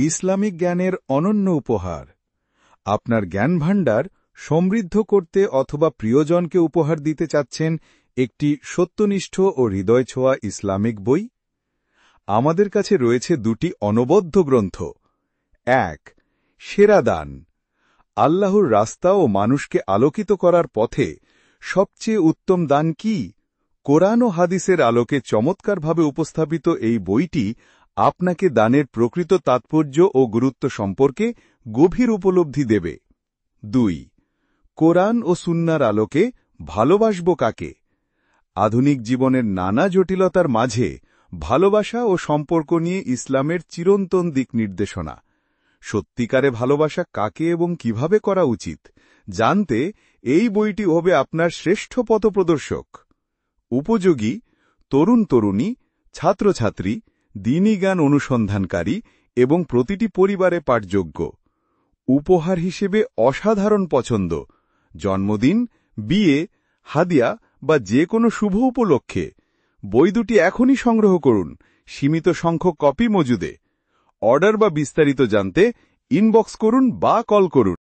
Islamic জ্ঞানের অনন্য উপহার। আপনার জ্ঞানভাণ্ডার সমৃদ্ধ করতে অথবা প্রিয়জনকে উপহার দিতে চাচ্ছেন একটি সত্যনিষ্ঠ ও হৃদয়ছোঁয়া ইসলামিক বই? আমাদের কাছে রয়েছে দুটি অনবদ্য গ্রন্থ। ১. সেরা দান। আল্লাহর রাস্তা ও মানুষকে আলোকিত করার পথে সবচেয়ে উত্তম দান কি? কোরআন ও হাদিসের আলোকে চমৎকারভাবে উপস্থাপিত এই বইটি আপনাকে দানের প্রকৃত তাৎপর্য ও গুরুত্ব সম্পর্কে গভীর উপলব্ধি দেবে। ২. কোরআন ও সুন্নাহর আলোকে ভালোবাসব কাকে। আধুনিক জীবনের নানা জটিলতার মাঝে ভালোবাসা ও সম্পর্ক নিয়ে ইসলামের চিরন্তন দিক নির্দেশনা। সত্যিকারে ভালোবাসা কাকে এবং কিভাবে করা উচিত জানতে এই বইটি হবে আপনার শ্রেষ্ঠ পথপ্রদর্শক। উপযোগী তরুণ-তরুণী, ছাত্রছাত্রী, দ্বীনি জ্ঞান অনুসন্ধানকারী এবং প্রতিটি পরিবারে পাঠযোগ্য। উপহার হিসেবে অসাধারণ পছন্দ, জন্মদিন, বিয়ে, হাদিয়া বা যে কোনো শুভ উপলক্ষে। বই দুটি এখনই সংগ্রহ করুন, সীমিত সংখ্যক কপি মজুদে। অর্ডার বা বিস্তারিত জানতে ইনবক্স করুন বা কল করুন।